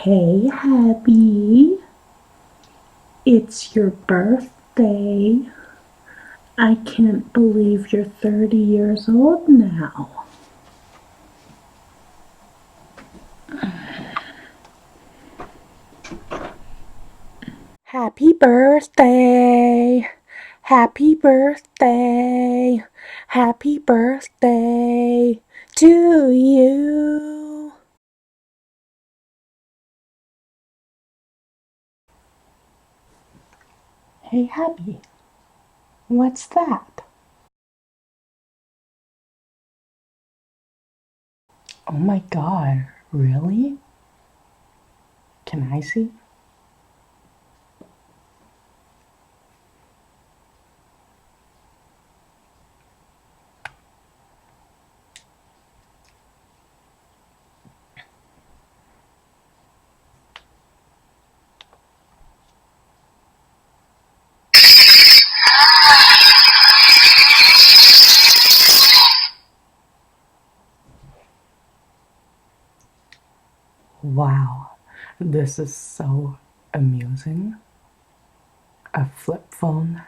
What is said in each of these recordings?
Hey, Happy. It's your birthday. I can't believe you're 30 years old now. Happy birthday. Happy birthday. Happy birthday to you. Hey, Happy. What's that? Oh my god, really? Can I see? Wow, this is so amusing. A flip phone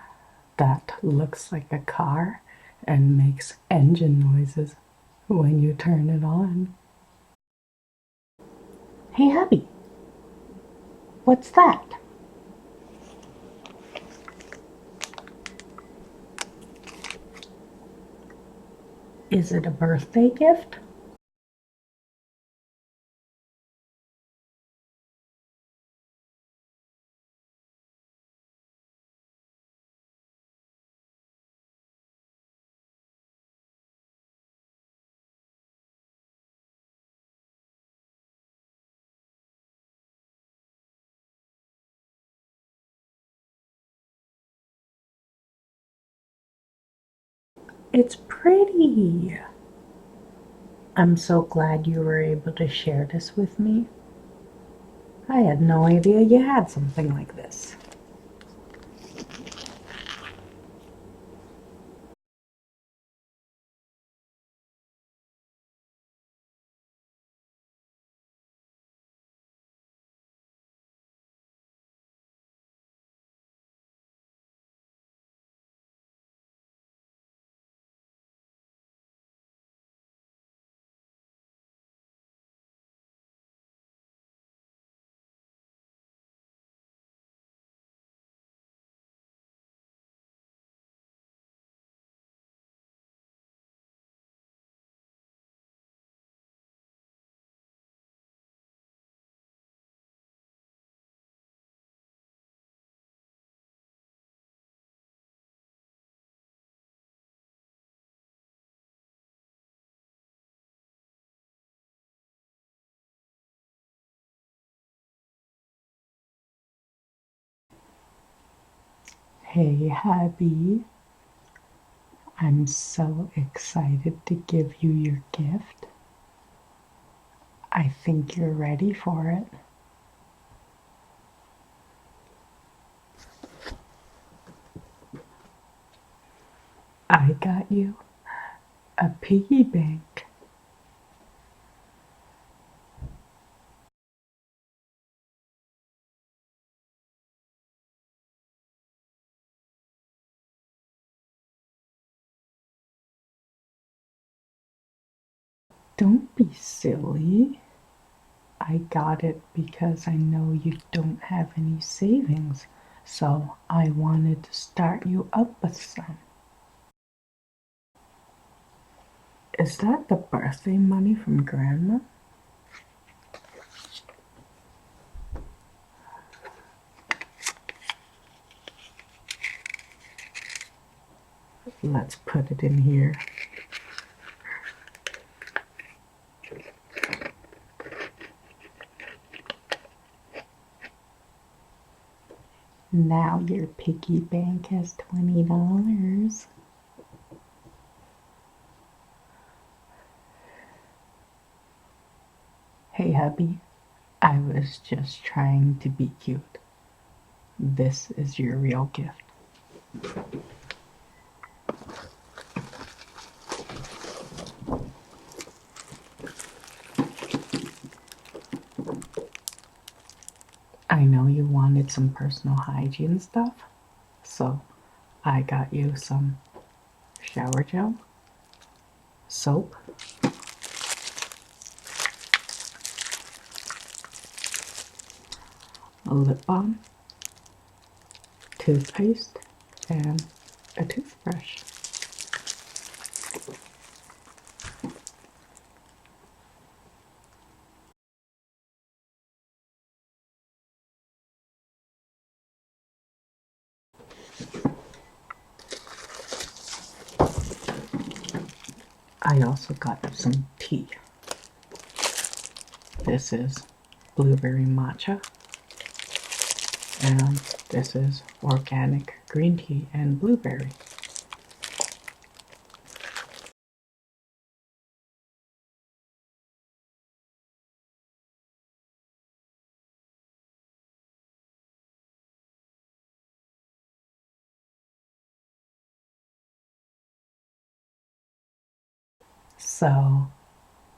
that looks like a car and makes engine noises when you turn it on. Hey, Happy, what's that? Is it a birthday gift? It's pretty. I'm so glad you were able to share this with me. I had no idea you had something like this. Hey, Happy, I'm so excited to give you your gift. I think you're ready for it. I got you a piggy bank. Don't be silly. I got it because I know you don't have any savings, so I wanted to start you up with some. Is that the birthday money from Grandma? Let's put it in here. Now your piggy bank has $20. Hey, hubby, I was just trying to be cute. This is your real gift. I know you wanted some personal hygiene stuff, so I got you some shower gel, soap, a lip balm, toothpaste, and a toothbrush. I also got some tea. This is blueberry matcha, and this is organic green tea and blueberry. So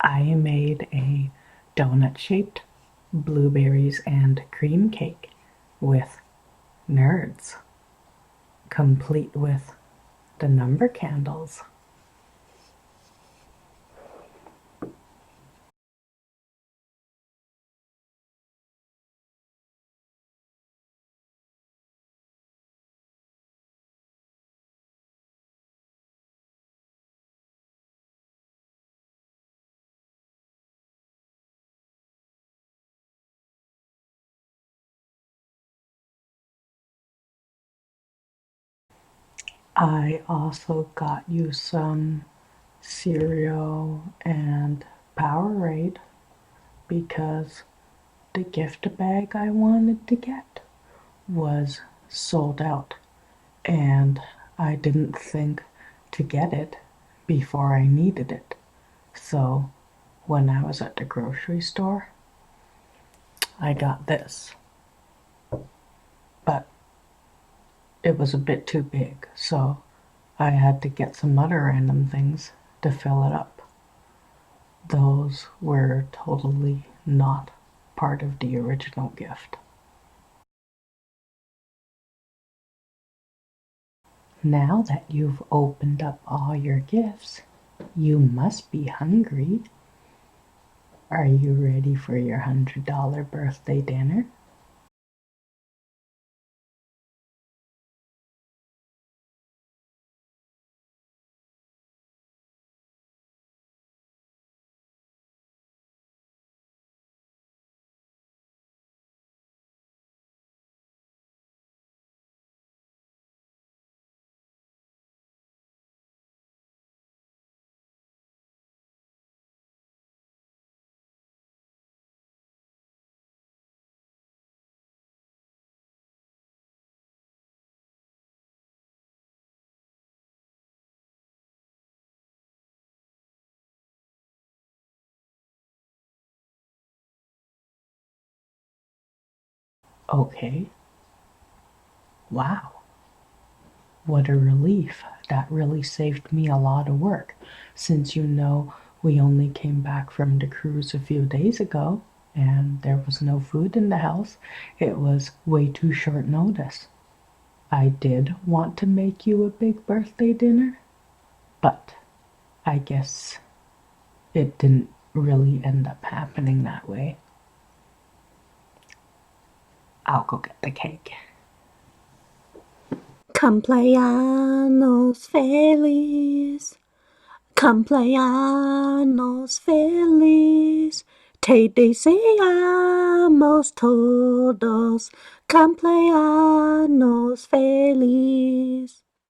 I made a donut-shaped blueberries and cream cake with nerds, complete with the number candles. I also got you some cereal and Powerade because the gift bag I wanted to get was sold out, and I didn't think to get it before I needed it. So when I was at the grocery store, I got this, but it was a bit too big, so I had to get some other random things to fill it up. Those were totally not part of the original gift. Now that you've opened up all your gifts, you must be hungry. Are you ready for your $100 birthday dinner? Okay. Wow. What a relief. That really saved me a lot of work, since we only came back from the cruise a few days ago and there was no food in the house. It was way too short notice. I did want to make you a big birthday dinner, but I guess it didn't really end up happening that way. I'll go get the cake. Cumpleaños feliz, cumpleaños feliz, te deseamos todos cumpleaños feliz.